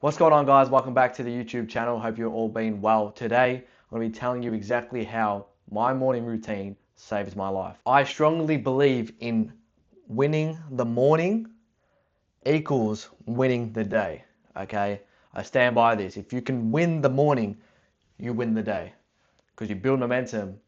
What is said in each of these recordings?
What's going on, guys? Welcome back to the YouTube channel. Hope you're all been well. Today, I'm going to be telling you exactly how my morning routine saves my life. I strongly believe in winning the morning equals winning the day. Okay? I stand by this. If you can win the morning, you win the day because you build momentum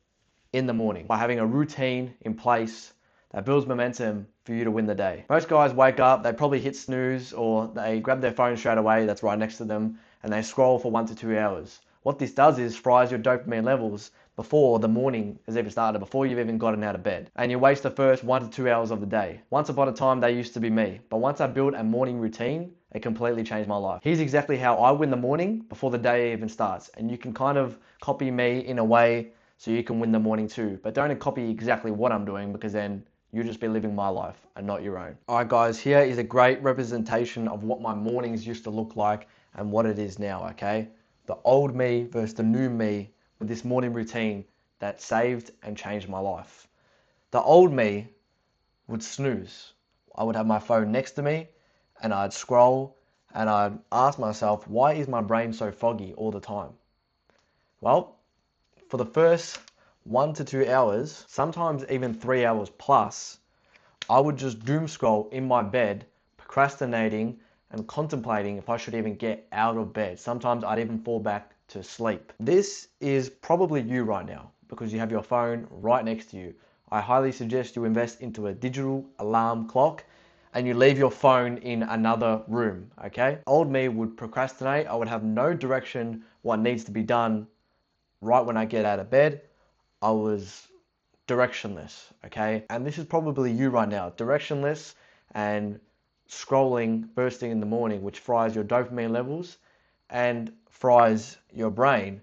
in the morning by having a routine in place that builds momentum for you to win the day. Most guys wake up, they probably hit snooze or they grab their phone straight away that's right next to them and they scroll for 1 to 2 hours. What this does is fries your dopamine levels before the morning has even started, before you've even gotten out of bed. And you waste the first 1 to 2 hours of the day. Once upon a time, they used to be me. But once I built a morning routine, it completely changed my life. Here's exactly how I win the morning before the day even starts. And you can kind of copy me in a way so you can win the morning too. But don't copy exactly what I'm doing because then you'll just be living my life and not your own. All right, guys, here is a great representation of what my mornings used to look like and what it is now, okay? The old me versus the new me with this morning routine that saved and changed my life. The old me would snooze. I would have my phone next to me and I'd scroll and I'd ask myself, why is my brain so foggy all the time? Well, for the first 1 to 2 hours, sometimes even 3 hours plus, I would just doom scroll in my bed, procrastinating and contemplating if I should even get out of bed. Sometimes I'd even fall back to sleep. This is probably you right now because you have your phone right next to you. I highly suggest you invest into a digital alarm clock and you leave your phone in another room, okay? Old me would procrastinate. I would have no direction what needs to be done right when I get out of bed. I was directionless, okay? And this is probably you right now, directionless and scrolling first thing in the morning, which fries your dopamine levels and fries your brain.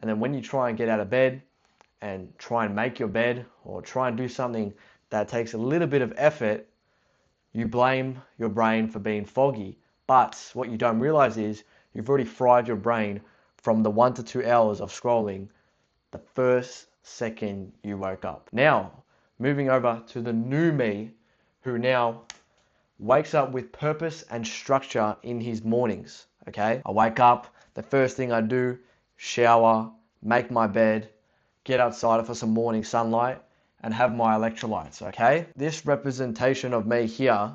And then when you try and get out of bed and try and make your bed or try and do something that takes a little bit of effort, you blame your brain for being foggy. But what you don't realize is you've already fried your brain from the 1 to 2 hours of scrolling the first second you woke up. Now, moving over to the new me who now wakes up with purpose and structure in his mornings, okay? I wake up, the first thing I do, shower, make my bed, get outside for some morning sunlight, and have my electrolytes, okay? This representation of me here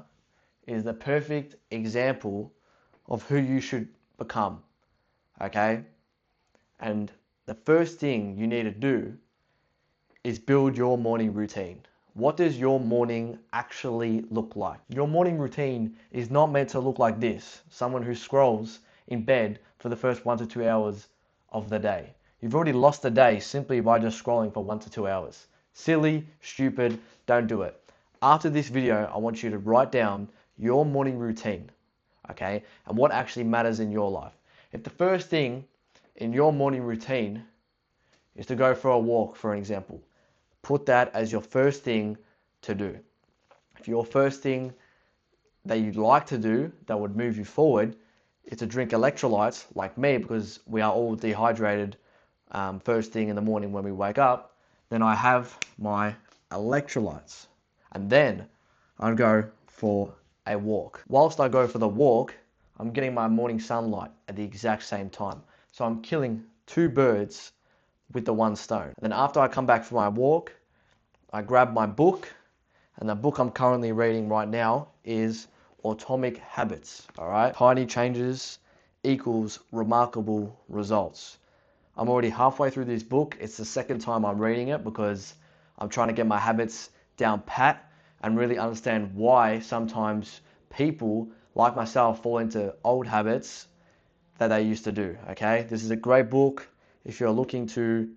is the perfect example of who you should become, okay? And the first thing you need to do is build your morning routine. What does your morning actually look like? Your morning routine is not meant to look like this. Someone who scrolls in bed for the first 1 to 2 hours of the day. You've already lost the day simply by just scrolling for 1 to 2 hours. Silly, stupid, don't do it. After this video, I want you to write down your morning routine, okay? And what actually matters in your life. If the first thing in your morning routine is to go for a walk, for an example, put that as your first thing to do. If your first thing that you'd like to do that would move you forward is to drink electrolytes like me, because we are all dehydrated first thing in the morning when we wake up, then I have my electrolytes. And then I'd go for a walk. Whilst I go for the walk, I'm getting my morning sunlight at the exact same time. So I'm killing 2 birds with the 1 stone. And then after I come back from my walk, I grab my book, and the book I'm currently reading right now is Atomic Habits, all right? Tiny changes equals remarkable results. I'm already halfway through this book. It's the second time I'm reading it because I'm trying to get my habits down pat and really understand why sometimes people like myself fall into old habits that they used to do, okay? This is a great book if you're looking to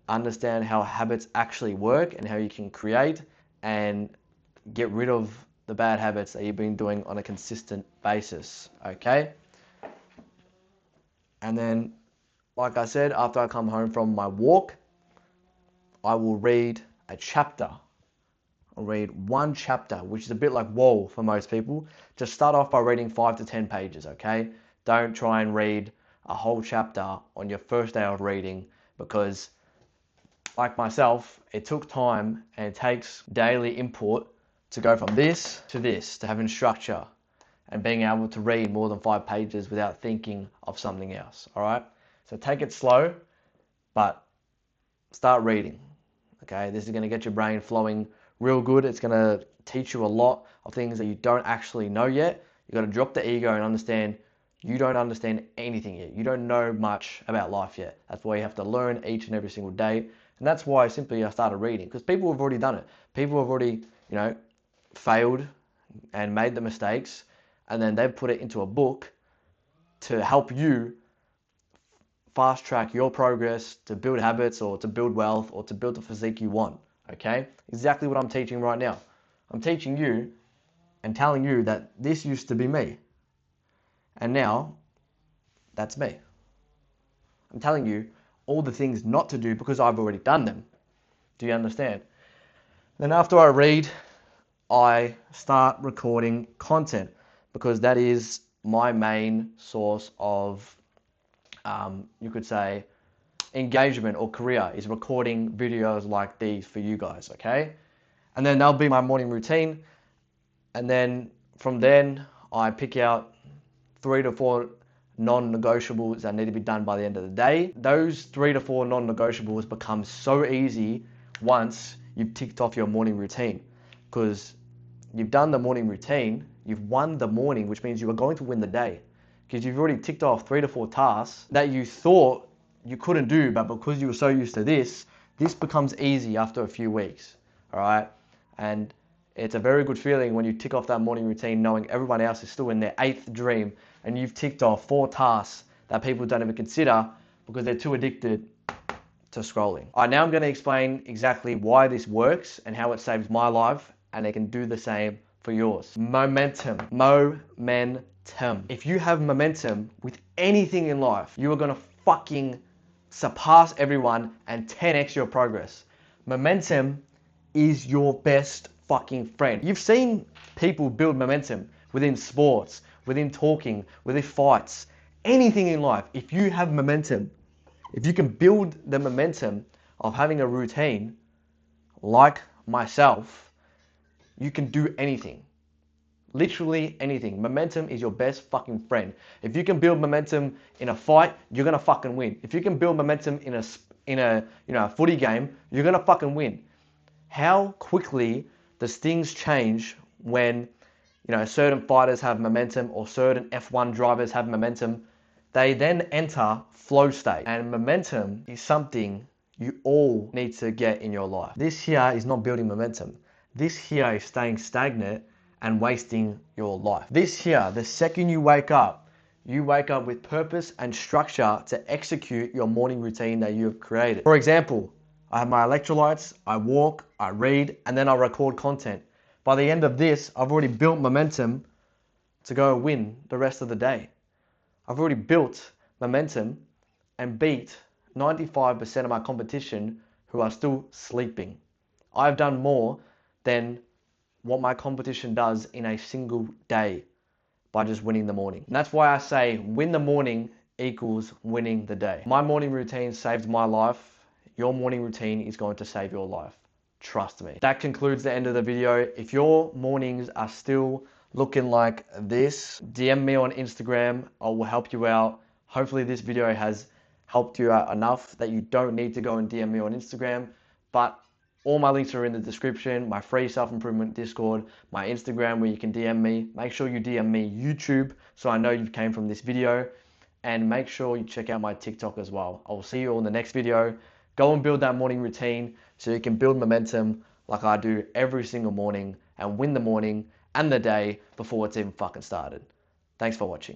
understand how habits actually work and how you can create and get rid of the bad habits that you've been doing on a consistent basis, okay? And then, like I said, after I come home from my walk, I will read a chapter. I'll read 1 chapter, which is a bit like whoa for most people. Just start off by reading 5 to 10 pages, okay? Don't try and read a whole chapter on your first day of reading because, like myself, it took time and it takes daily input to go from this, to having structure. and being able to read more than 5 pages without thinking of something else. All right. So take it slow, but start reading. Okay. This is going to get your brain flowing real good. It's going to teach you a lot of things that you don't actually know yet. You got to drop the ego and understand you don't understand anything yet. You don't know much about life yet. That's why you have to learn each and every single day. And that's why simply I started reading, because people have already done it. People have already, failed and made the mistakes, and then they've put it into a book to help you fast track your progress to build habits or to build wealth or to build the physique you want. Okay? Exactly what I'm teaching right now. I'm teaching you and telling you that this used to be me. And now, that's me. I'm telling you all the things not to do because I've already done them. Do you understand? Then after I read, I start recording content because that is my main source of, you could say, engagement or career, is recording videos like these for you guys, okay? And then that'll be my morning routine. And then from then, I pick out 3 to 4 non-negotiables that need to be done by the end of the day. Those 3 to 4 non-negotiables become so easy once you've ticked off your morning routine, because you've done the morning routine, you've won the morning, which means you are going to win the day, because you've already ticked off 3 to 4 tasks that you thought you couldn't do, but because you were so used to this becomes easy after a few weeks, all right? And it's a very good feeling when you tick off that morning routine knowing everyone else is still in their 8th dream and you've ticked off 4 tasks that people don't even consider because they're too addicted to scrolling. All right, now I'm going to explain exactly why this works and how it saves my life, and it can do the same for yours. Momentum. Momentum. If you have momentum with anything in life, you are going to fucking surpass everyone and 10x your progress. Momentum is your best fucking friend. You've seen people build momentum within sports, within talking, within fights, anything in life. If you have momentum, if you can build the momentum of having a routine like myself, you can do anything. Literally anything. Momentum is your best fucking friend. If you can build momentum in a fight, you're gonna fucking win. If you can build momentum in a footy game, you're gonna fucking win. How quickly does things change when certain fighters have momentum or certain F1 drivers have momentum? They then enter flow state, and momentum is something you all need to get in your life. This here is not building momentum. This here is staying stagnant and wasting your life. This here, the second you wake up with purpose and structure to execute your morning routine that you have created. For example, I have my electrolytes, I walk, I read, and then I record content. By the end of this, I've already built momentum to go win the rest of the day. I've already built momentum and beat 95% of my competition who are still sleeping. I've done more than what my competition does in a single day by just winning the morning. And that's why I say win the morning equals winning the day. My morning routine saved my life. Your morning routine is going to save your life. Trust me. That concludes the end of the video. If your mornings are still looking like this, DM me on Instagram. I will help you out. Hopefully this video has helped you out enough that you don't need to go and DM me on Instagram. But all my links are in the description, my free self-improvement Discord, my Instagram where you can DM me. Make sure you DM me YouTube so I know you came from this video. And make sure you check out my TikTok as well. I will see you all in the next video. Go and build that morning routine so you can build momentum like I do every single morning and win the morning and the day before it's even fucking started. Thanks for watching.